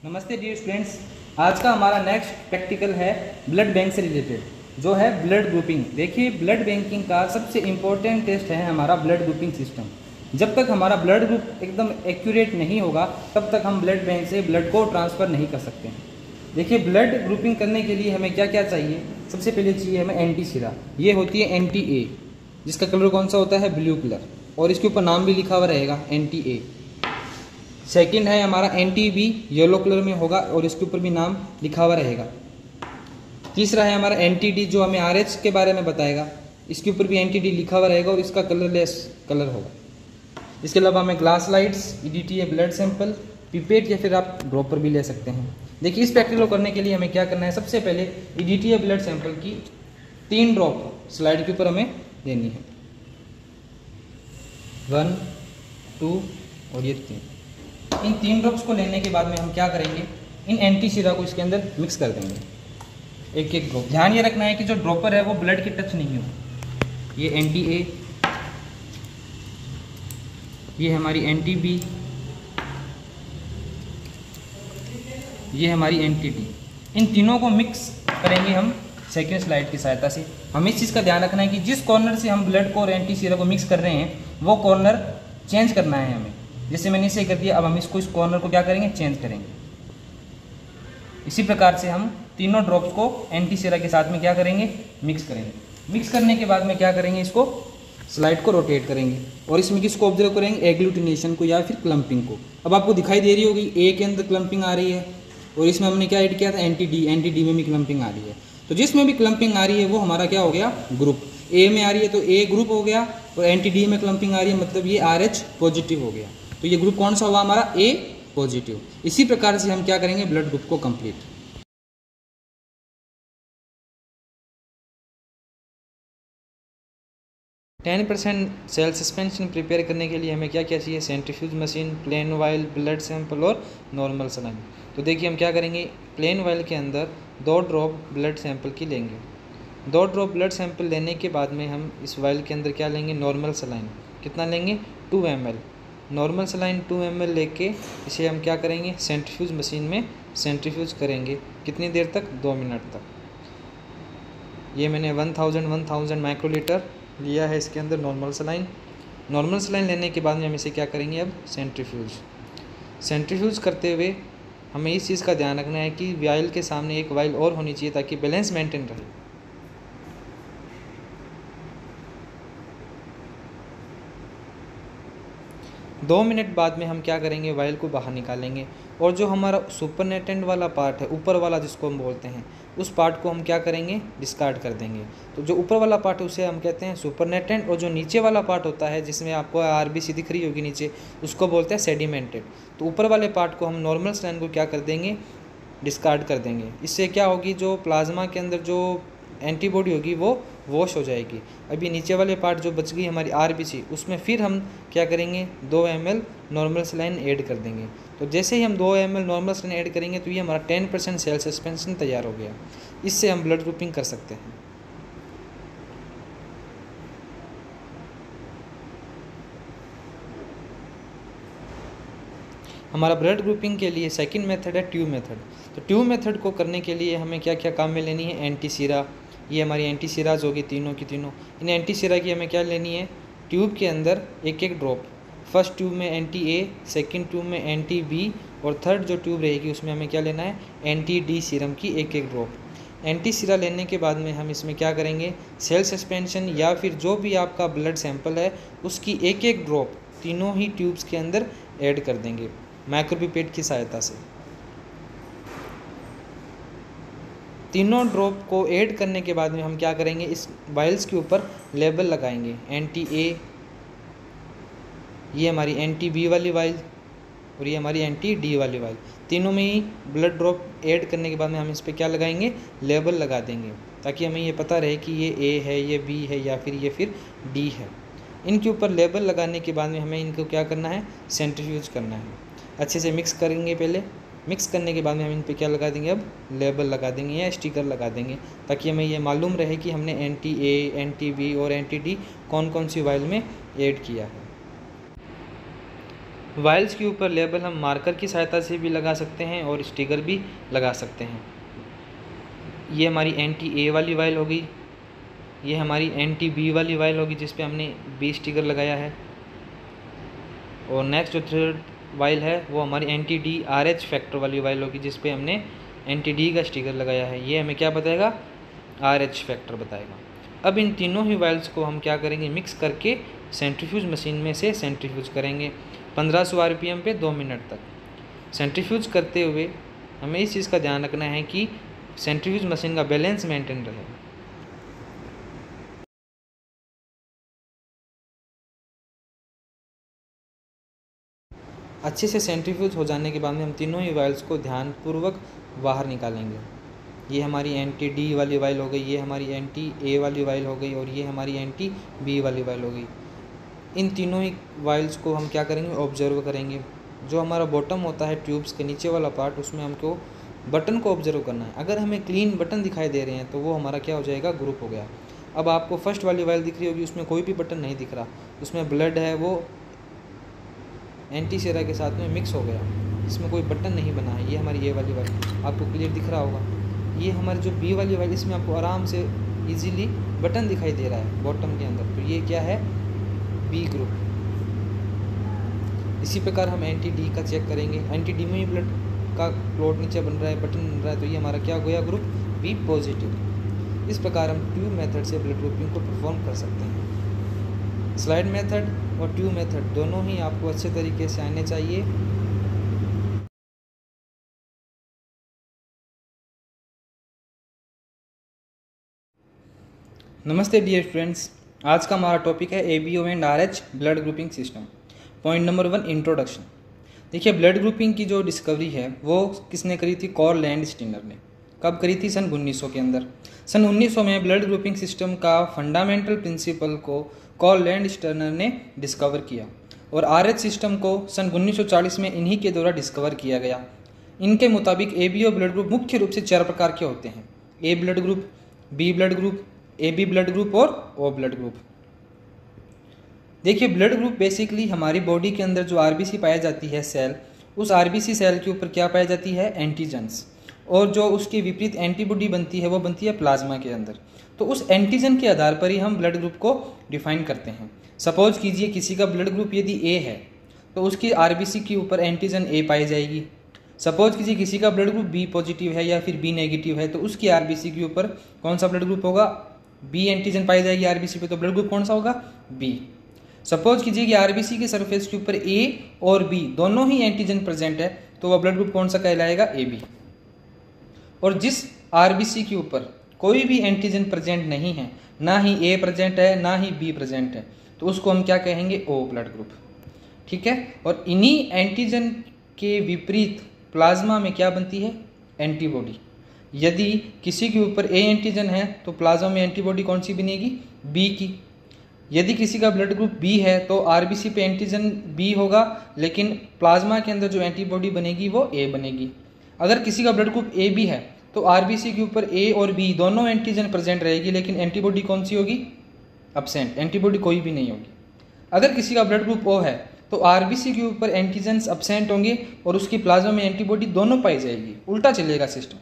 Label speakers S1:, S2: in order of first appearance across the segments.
S1: नमस्ते dear students. आज का हमारा नेक्स्ट प्रैक्टिकल है ब्लड बैंक से रिलेटेड, जो है ब्लड ग्रुपिंग। देखिए, ब्लड बैंकिंग का सबसे इम्पोर्टेंट टेस्ट है हमारा ब्लड ग्रुपिंग सिस्टम। जब तक हमारा ब्लड ग्रुप एकदम एक्यूरेट नहीं होगा तब तक हम ब्लड बैंक से ब्लड को ट्रांसफ़र नहीं कर सकते हैं। देखिए, ब्लड ग्रुपिंग करने के लिए हमें क्या क्या चाहिए। सबसे पहले चाहिए हमें एंटी सीरा। ये होती है एंटी ए, जिसका कलर कौन सा होता है, ब्लू कलर, और इसके ऊपर नाम भी लिखा हुआ रहेगा एंटी ए। सेकंड है हमारा एंटी बी, येलो कलर में होगा और इसके ऊपर भी नाम लिखा हुआ रहेगा। तीसरा है हमारा एंटी डी, जो हमें आरएच के बारे में बताएगा, इसके ऊपर भी एंटी डी लिखा हुआ रहेगा और इसका कलरलेस कलर होगा। इसके अलावा हमें glass lights, EDTA blood sample, pipette या फिर आप ड्रॉपर भी ले सकते हैं। देखिए, इस प्रैक्टिकल को करने के लिए हमें क्या करना है। सबसे पहले ईडीटीए ब्लड सैंपल की 3 ड्रॉप स्लाइड के ऊपर हमें देनी है, 1, 2 और ये 3। इन 3 ड्रॉप्स को लेने के बाद में हम क्या करेंगे, इन एंटी सीरा को इसके अंदर मिक्स कर देंगे, एक एक ड्रॉप। ध्यान ये रखना है कि जो ड्रॉपर है वो ब्लड के टच नहीं हो। ये एंटी ए, ये हमारी एंटी बी, ये हमारी एंटी डी। इन तीनों को मिक्स करेंगे हम सेकेंड स्लाइड की सहायता से। हमें इस चीज़ का ध्यान रखना है कि जिस कॉर्नर से हम ब्लड को और एंटी सीरा को मिक्स कर रहे हैं वो कॉर्नर चेंज करना है हमें। जैसे मैंने इसे कर दिया, अब हम इस कॉर्नर को क्या करेंगे, चेंज करेंगे। इसी प्रकार से हम तीनों ड्रॉप्स को एंटी सीरा के साथ में क्या करेंगे, मिक्स करेंगे। मिक्स करने के बाद में क्या करेंगे, इसको स्लाइड को रोटेट करेंगे और इसमें किसको ऑब्जर्व करेंगे, एग्लूटिनेशन को या फिर क्लम्पिंग को। अब आपको दिखाई दे रही होगी ए के अंदर क्लम्पिंग आ रही है और इसमें हमने क्या ऐड किया था, एंटी डी में भी क्लम्पिंग आ रही है। तो जिसमें भी क्लम्पिंग आ रही है वो हमारा क्या हो गया, ग्रुप। ए में आ रही है तो ए ग्रुप हो गया, और एंटी डी में क्लम्पिंग आ रही है मतलब ये RH पॉजिटिव हो गया। तो ये ग्रुप कौन सा हुआ, हमारा A पॉजिटिव। इसी प्रकार से हम क्या करेंगे, ब्लड ग्रुप को complete. Ten % cell suspension prepare करने के लिए हमें क्या क्या चाहिए, centrifuge machine, plain vial, blood sample और नॉर्मल सलाइन। तो देखिए, हम क्या करेंगे, प्लेन वायल के अंदर 2 ड्रॉप ब्लड सैंपल की लेंगे। 2 ड्रॉप ब्लड सैंपल लेने के बाद में हम इस वायल के अंदर क्या लेंगे, नॉर्मल सलाइन। कितना लेंगे, 2 ml। नॉर्मल सलाइन 2 ml लेके इसे हम क्या करेंगे, सेंट्रीफ्यूज मशीन में सेंट्रीफ्यूज करेंगे। कितनी देर तक, 2 मिनट तक। ये मैंने 1000 माइक्रोलीटर लिया है इसके अंदर नॉर्मल सलाइन। नॉर्मल सलाइन लेने के बाद में हम इसे क्या करेंगे, अब सेंट्रीफ्यूज करते हुए हमें इस चीज़ का ध्यान रखना है कि वायल के सामने एक वायल और होनी चाहिए ताकि बैलेंस मेंटेन रहे। दो मिनट बाद में हम क्या करेंगे, वायल को बाहर निकालेंगे और जो हमारा सुपरनेटेंट वाला पार्ट है, ऊपर वाला जिसको हम बोलते हैं, उस पार्ट को हम क्या करेंगे, डिस्कार्ड कर देंगे। तो जो ऊपर वाला पार्ट है उसे हम कहते हैं सुपरनेटेंट, और जो नीचे वाला पार्ट होता है जिसमें आपको RBC दिख रही होगी नीचे, उसको बोलते हैं सेडिमेंटेड। तो ऊपर वाले पार्ट को हम नॉर्मल सलाइन को क्या कर देंगे, डिस्कार्ड कर देंगे। इससे क्या होगी, जो प्लाज्मा के अंदर जो एंटीबॉडी होगी वो वॉश हो जाएगी। अभी नीचे वाले पार्ट जो बच गई हमारी RBC, उसमें फिर हम क्या करेंगे, 2 ml नॉर्मल सलाइन ऐड कर देंगे। तो जैसे ही हम 2 ml नॉर्मल सलाइन ऐड करेंगे तो ये हमारा 10% सेल सस्पेंशन तैयार हो गया। इससे हम ब्लड ग्रुपिंग कर सकते हैं। हमारा ब्लड ग्रुपिंग के लिए सेकंड मेथड है ट्यूब मेथड। तो ट्यूब मेथड को करने के लिए हमें क्या क्या काम में लेनी है, एंटी सीरा। ये हमारी एंटी सीराज होगी तीनों की तीनों। इन एंटी सीरा की हमें क्या लेनी है, ट्यूब के अंदर एक एक ड्रॉप। फर्स्ट ट्यूब में एंटी ए, सेकंड ट्यूब में एंटी बी, और थर्ड जो ट्यूब रहेगी उसमें हमें क्या लेना है, एंटी डी सीरम की एक एक ड्रॉप। एंटी सीरा लेने के बाद में हम इसमें क्या करेंगे, सेल सस्पेंशन या फिर जो भी आपका ब्लड सैंपल है उसकी एक एक ड्रॉप तीनों ही ट्यूब्स के अंदर ऐड कर देंगे माइक्रोपिपेट की सहायता से। तीनों ड्रॉप को ऐड करने के बाद में हम क्या करेंगे, इस वायल्स के ऊपर लेबल लगाएंगे, एंटी ए, ये हमारी एंटी बी वाली वायल और ये हमारी एंटी डी वाली वायल। तीनों में ही ब्लड ड्रॉप ऐड करने के बाद में हम इस पर क्या लगाएंगे, लेबल लगा देंगे, ताकि हमें ये पता रहे कि ये ए है, ये बी है या फिर ये फिर डी है। इनके ऊपर लेबल लगाने के बाद में हमें इनको क्या करना है, सेंट्रीफ्यूज करना है। अच्छे से मिक्स करेंगे पहले। मिक्स करने के बाद में हम इन पे क्या लगा देंगे, अब लेबल लगा देंगे या स्टिकर लगा देंगे, ताकि हमें ये मालूम रहे कि हमने एंटी ए, एंटी बी और एंटी डी कौन कौन सी वायल में ऐड किया है। वाइल्स के ऊपर लेबल हम मार्कर की सहायता से भी लगा सकते हैं और स्टिकर भी लगा सकते हैं। ये हमारी एंटी ए वाली वाइल हो गई, ये हमारी एंटी बी वाली वाइल होगी जिस पे हमने बी स्टिकर लगाया है। और नेक्स्ट जो थर्ड वाइल है वो हमारी anti D R H factor वाली वाइल होगी जिस पे हमने एंटी डी का स्टिकर लगाया है। ये हमें क्या बताएगा, आर एच फैक्टर बताएगा। अब इन तीनों ही वाइल्स को हम क्या करेंगे, मिक्स करके सेंट्रीफ्यूज मशीन में से सेंट्रीफ्यूज करेंगे 1500 आरपीएम पे 2 मिनट तक। सेंट्रीफ्यूज करते हुए हमें इस चीज़ का ध्यान रखना है कि सेंट्रीफ्यूज मशीन का बैलेंस मेंटेन रहे। अच्छे से सेंट्रीफ्यूज हो जाने के बाद में हम तीनों ही वाइल्स को ध्यानपूर्वक बाहर निकालेंगे। ये हमारी एंटी डी वाली वाइल हो गई, ये हमारी एंटी ए वाली वाइल हो गई और ये हमारी एंटी बी वाली वाइल हो गई। इन तीनों ही वाइल्स को हम क्या करेंगे, ऑब्जर्व करेंगे। जो हमारा बॉटम होता है ट्यूब्स के नीचे वाला पार्ट, उसमें हमको बटन को ऑब्जर्व करना है। अगर हमें क्लीन बटन दिखाई दे रहे हैं तो वो हमारा क्या हो जाएगा, ग्रुप हो गया। अब आपको फर्स्ट वाली वाइल दिख रही होगी, उसमें कोई भी बटन नहीं दिख रहा, उसमें ब्लड है वो एंटी सेरा के साथ में मिक्स हो गया, इसमें कोई बटन नहीं बना है। ये हमारी ए वाली वाइल आपको क्लियर दिख रहा होगा। ये हमारी जो बी वाली वाइल, इसमें आपको आराम से इजीली बटन दिखाई दे रहा है बॉटम के अंदर, तो ये क्या है, बी ग्रुप। इसी प्रकार हम एंटी डी का चेक करेंगे। एंटी डी में ही ब्लड का क्लॉट नीचे बन रहा है, बटन बन रहा है, तो ये हमारा क्या हो गया, ग्रुप बी पॉजिटिव। इस प्रकार हम ट्यूब मेथड से ब्लड ग्रुपिंग को परफॉर्म कर सकते हैं। स्लाइड मेथड और ट्यूब मेथड दोनों ही आपको अच्छे तरीके से आने चाहिए। नमस्ते डियर फ्रेंड्स, आज का हमारा टॉपिक है ABO and RH blood grouping system. Point number 1, introduction. देखिए, ब्लड ग्रुपिंग की जो डिस्कवरी है वो किसने करी थी, कार्ल लैंडस्टीनर ने। कब करी थी, सन 1900 के अंदर। सन 1900 में ब्लड ग्रुपिंग सिस्टम का फंडामेंटल प्रिंसिपल को कार्ल लैंडस्टीनर ने डिस्कवर किया और RH सिस्टम को सन 1940 में इन्हीं के द्वारा डिस्कवर किया गया। इनके मुताबिक ABO ब्लड ग्रुप मुख्य रूप से 4 प्रकार के होते हैं, A blood group, B blood group, AB blood group और O ब्लड ग्रुप। देखिए, ब्लड ग्रुप बेसिकली हमारी बॉडी के अंदर जो RBC पाया जाती है सेल, उस RBC सेल के ऊपर क्या पाई जाती है, एंटीजन्स, और जो उसके विपरीत एंटीबॉडी बनती है वो बनती है प्लाज्मा के अंदर। तो उस एंटीजन के आधार पर ही हम ब्लड ग्रुप को डिफाइन करते हैं। सपोज कीजिए किसी का ब्लड ग्रुप यदि A है तो उसकी RBC के ऊपर एंटीजन A पाई जाएगी। सपोज कीजिए किसी का ब्लड ग्रुप B पॉजिटिव है या फिर B नेगेटिव है तो उसकी RBC के ऊपर कौन सा ब्लड ग्रुप होगा, B एंटीजन पाई जाएगी RBC पे, तो ब्लड ग्रुप कौन सा होगा, B। सपोज कीजिए कि RBC के सरफेस के ऊपर A और B दोनों ही एंटीजन प्रेजेंट है तो वह ब्लड ग्रुप कौन सा कहलाएगा, AB। और जिस RBC के ऊपर कोई भी एंटीजन प्रेजेंट नहीं है, ना ही A प्रेजेंट है ना ही B प्रेजेंट है, तो उसको हम क्या कहेंगे, O ब्लड ग्रुप। ठीक है। और इन्हीं एंटीजन के विपरीत प्लाज्मा में क्या बनती है, एंटीबॉडी। यदि किसी के ऊपर A एंटीजन है तो प्लाज्मा में एंटीबॉडी कौन सी बनेगी, B की। यदि किसी का ब्लड ग्रुप B है तो RBC पे एंटीजन B होगा, लेकिन प्लाज्मा के अंदर जो एंटीबॉडी बनेगी वो A बनेगी। अगर किसी का ब्लड ग्रुप AB है तो RBC के ऊपर A और B दोनों एंटीजन प्रेजेंट रहेगी, लेकिन एंटीबॉडी कौन सी होगी, एब्सेंट, एंटीबॉडी कोई भी नहीं होगी। अगर किसी का ब्लड ग्रुप O है तो RBC के ऊपर एंटीजन्स एब्सेंट होंगे और उसकी प्लाज्मा में एंटीबॉडी दोनों पाई जाएगी, उल्टा चलेगा सिस्टम।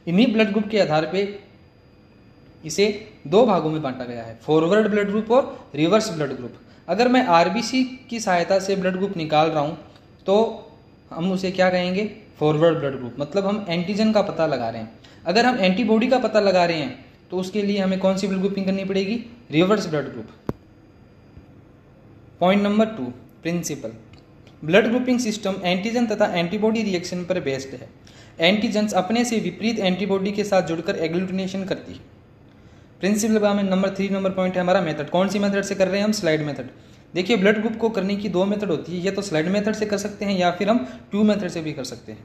S1: इन्हीं ब्लड ग्रुप के आधार पे इसे 2 भागों में बांटा गया है, फॉरवर्ड ब्लड ग्रुप और रिवर्स ब्लड ग्रुप। अगर मैं RBC की सहायता से ब्लड ग्रुप निकाल रहा हूँ तो हम उसे क्या कहेंगे, फॉरवर्ड ब्लड ग्रुप, मतलब हम एंटीजन का पता लगा रहे हैं। अगर हम एंटीबॉडी का पता लगा रहे हैं तो उसके लिए हमें कौन सी ब्लड ग्रुपिंग करनी पड़ेगी, reverse blood group. Point number 2, principle. Blood grouping system antigen तथा एंटीबॉडी रिएक्शन पर बेस्ड है। एंटीजन्स अपने से विपरीत एंटीबॉडी के साथ जुड़कर एग्लूटिनेशन करती है। प्रिंसिपल में नंबर 3 पॉइंट है हमारा मेथड। कौन सी मेथड से कर रहे हैं हम, स्लाइड मेथड। देखिए, ब्लड ग्रुप को करने की 2 मेथड होती है, या तो स्लाइड मेथड से कर सकते हैं या फिर हम ट्यूब मेथड से भी कर सकते हैं।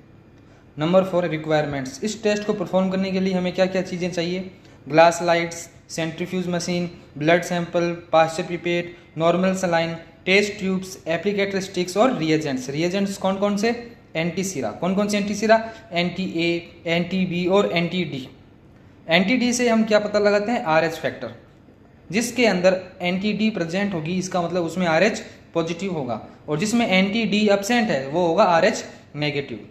S1: Number 4, requirements. इस टेस्ट को परफॉर्म करने के लिए हमें क्या क्या चीज़ें चाहिए, glass slides, centrifuge machine, blood sample, Pasteur pipette, normal saline, test tubes, applicator sticks और रिएजेंट्स। रिएजेंट्स कौन कौन से, एंटी सीरा। कौन कौन से anti Sira, anti A, anti B और एंटी D। एंटी D से हम क्या पता लगाते हैं, RH फैक्टर। जिसके अंदर एंटी D प्रेजेंट होगी इसका मतलब उसमें RH पॉजिटिव होगा, और जिसमें एंटी डी एब्सेंट है वो होगा RH नेगेटिव।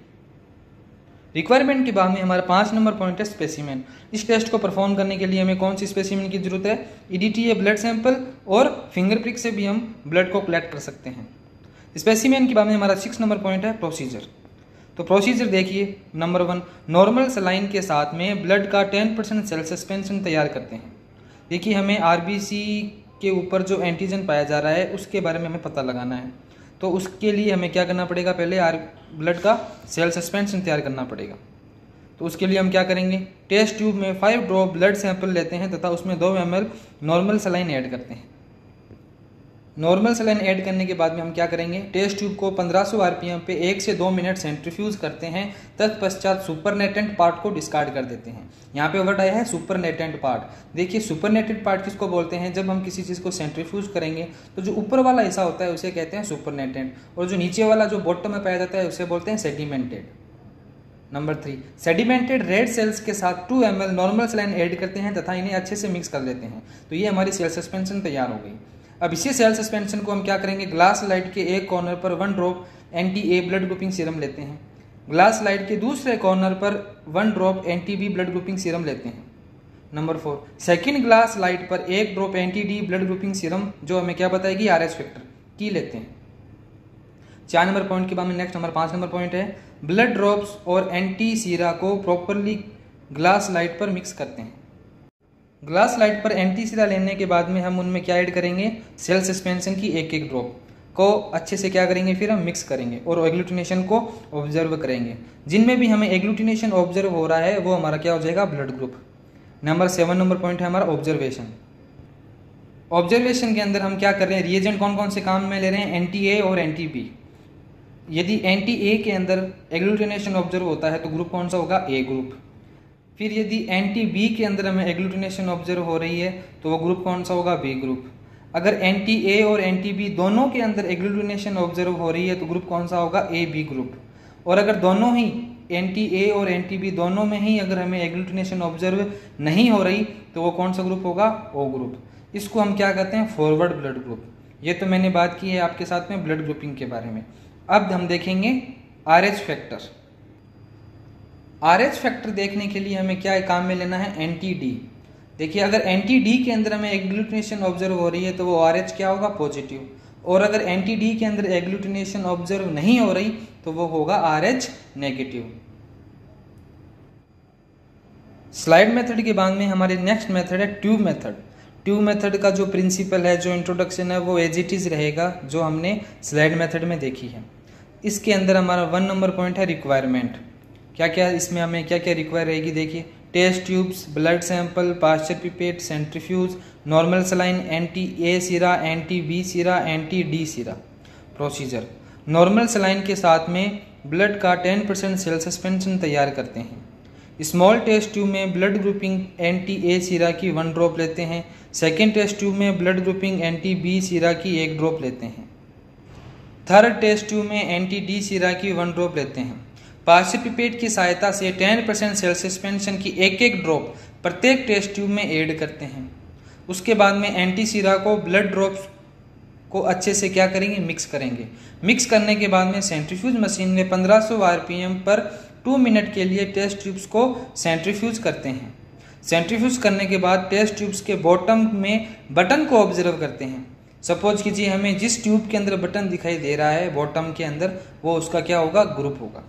S1: रिक्वायरमेंट के बाद में हमारा 5 नंबर पॉइंट है स्पेसिमेन। इस टेस्ट को परफॉर्म करने के लिए हमें कौन सी स्पेसिमेन की जरूरत है? EDTA ब्लड सैंपल और फिंगर प्रिक से भी हम ब्लड को कलेक्ट कर सकते हैं। स्पेसिमेन के बाद में हमारा 6 नंबर पॉइंट है प्रोसीजर। तो प्रोसीजर देखिए, नंबर 1, नॉर्मल सलाइन के साथ में ब्लड का 10% सेल सस्पेंशन तैयार करते हैं। देखिए, हमें RBC के ऊपर जो एंटीजन पाया जा रहा है उसके बारे में हमें पता लगाना है। तो उसके लिए हमें क्या करना पड़ेगा? पहले ब्लड का सेल सस्पेंशन तैयार करना पड़ेगा। तो उसके लिए हम क्या करेंगे? टेस्ट ट्यूब में 5 ड्रॉप ब्लड सैंपल लेते हैं तथा उसमें 2 ml नॉर्मल सलाइन ऐड करते हैं। नॉर्मल सलाइन ऐड करने के बाद में हम क्या करेंगे? टेस्ट ट्यूब को 1500 RPM पे 1 से 2 मिनट सेंट्रीफ्यूज करते हैं। तत्पश्चात सुपरनेटेंट पार्ट को डिस्कार्ड कर देते हैं। यहाँ पे वर्ड आया है सुपरनेटेंट पार्ट। देखिए, सुपरनेटेंट पार्ट किसको बोलते हैं? जब हम किसी चीज़ को सेंट्रीफ्यूज करेंगे तो जो ऊपर वाला हिस्सा होता है उसे कहते हैं सुपरनेटेंट, और जो नीचे वाला जो बॉटम में पाया जाता है उसे बोलते हैं sedimented. Number 3, sedimented red cells के साथ 2 ml नॉर्मल सलाइन ऐड करते हैं तथा इन्हें अच्छे से मिक्स कर लेते हैं। तो ये हमारी सेल सस्पेंशन तैयार हो गई। अब इसी सेल सस्पेंशन को हम क्या करेंगे? ग्लास स्लाइड के एक कॉर्नर पर 1 ड्रॉप एंटी-A ब्लड ग्रुपिंग सीरम लेते हैं। ग्लास स्लाइड के दूसरे कॉर्नर पर 1 ड्रॉप एंटी-B ब्लड ग्रुपिंग सीरम लेते हैं। नंबर 4, सेकेंड ग्लास स्लाइड पर 1 ड्रॉप एंटी-D ब्लड ग्रुपिंग सीरम, जो हमें क्या बताएगी? RH फैक्टर की लेते हैं। 4 नंबर पॉइंट के बाद में नेक्स्ट हमारा 5 नंबर पॉइंट है, ब्लड ड्रॉप्स और एंटी सीरा को प्रॉपरली ग्लास स्लाइड पर मिक्स करते हैं। ग्लास स्लाइड पर एंटी सीरा लेने के बाद में हम उनमें क्या ऐड करेंगे? सेल सस्पेंशन की 1-1 ड्रॉप को अच्छे से क्या करेंगे? फिर हम मिक्स करेंगे और एग्लूटिनेशन को ऑब्जर्व करेंगे। जिनमें भी हमें एग्लूटिनेशन ऑब्जर्व हो रहा है वो हमारा क्या हो जाएगा? Blood group. Number 7 number point है हमारा ऑब्जर्वेशन। ऑब्जर्वेशन के अंदर हम क्या कर रहे हैं? रिएजेंट कौन कौन से काम में ले रहे हैं? एंटी-A और एंटी-B। यदि एंटी-A के अंदर एग्लूटिनेशन ऑब्जर्व होता है तो ग्रुप कौन सा होगा? A group. फिर यदि एंटी-B के अंदर हमें एग्लूटिनेशन ऑब्जर्व हो रही है तो वो ग्रुप कौन सा होगा? B group. अगर एंटी-A और एंटी-B दोनों के अंदर एग्लूटिनेशन ऑब्जर्व हो रही है तो ग्रुप कौन सा होगा? AB group. और अगर दोनों ही एंटी-A और एंटी-B दोनों में ही अगर हमें एग्लूटिनेशन ऑब्जर्व नहीं हो रही तो वो कौन सा ग्रुप होगा? O group. इसको हम क्या कहते हैं? Forward blood group. ये तो मैंने बात की है आपके साथ में ब्लड ग्रुपिंग के बारे में। अब हम देखेंगे RH फैक्टर। RH फैक्टर देखने के लिए हमें क्या काम में लेना है? एंटी-D। देखिए, अगर एंटी-D के अंदर हमें एग्लूटिनेशन ऑब्जर्व हो रही है तो वो RH क्या होगा? पॉजिटिव। और अगर एंटी-D के अंदर एग्लूटिनेशन ऑब्जर्व नहीं हो रही तो वो होगा RH नेगेटिव। स्लाइड मेथड के बाद में हमारी नेक्स्ट मेथड है ट्यूब मेथड। ट्यूब मेथड का जो प्रिंसिपल है, जो इंट्रोडक्शन है, वो एज इट इज रहेगा जो हमने स्लाइड मेथड में देखी है। इसके अंदर हमारा 1 नंबर पॉइंट है रिक्वायरमेंट। क्या क्या इसमें हमें क्या क्या रिक्वायर रहेगी? देखिए, test tubes, blood sample, Pasteur pipette, centrifuge, normal saline, anti sera, anti सीरा, एंटी-D सीरा। प्रोसीजर, नॉर्मल सलाइन के साथ में ब्लड का 10% सेल सस्पेंशन तैयार करते हैं। स्मॉल टेस्ट ट्यूब में ब्लड ग्रुपिंग एंटी-A सीरा की 1 ड्रॉप लेते हैं। सेकेंड टेस्ट ट्यूब में ब्लड ग्रुपिंग एंटी-B सीरा की 1 ड्रॉप लेते हैं। थर्ड टेस्ट ट्यूब में एंटी-D सीरा की 1 ड्रॉप लेते हैं। पास्चर पिपेट की सहायता से 10% सेल सस्पेंशन की 1-1 ड्रॉप प्रत्येक टेस्ट ट्यूब में ऐड करते हैं। उसके बाद में एंटी सीरा को ब्लड ड्रॉप्स को अच्छे से क्या करेंगे? मिक्स करेंगे। मिक्स करने के बाद में सेंट्रीफ्यूज मशीन में 1500 RPM पर 2 मिनट के लिए टेस्ट ट्यूब्स को सेंट्रीफ्यूज करते हैं। सेंट्रीफ्यूज करने के बाद टेस्ट ट्यूब्स के बॉटम में बटन को ऑब्जर्व करते हैं। सपोज कीजिए हमें जिस ट्यूब के अंदर बटन दिखाई दे रहा है बॉटम के अंदर, वो उसका क्या होगा? ग्रुप होगा।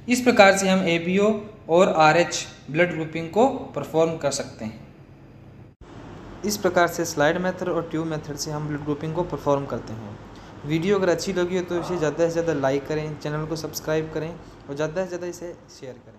S1: इस प्रकार से हम ABO और RH ब्लड ग्रुपिंग को परफॉर्म कर सकते हैं। इस प्रकार से स्लाइड मेथड और ट्यूब मेथड से हम ब्लड ग्रुपिंग को परफॉर्म करते हैं। वीडियो अगर अच्छी लगी हो तो इसे ज़्यादा से ज़्यादा लाइक करें, चैनल को सब्सक्राइब करें और ज़्यादा से ज़्यादा इसे शेयर करें।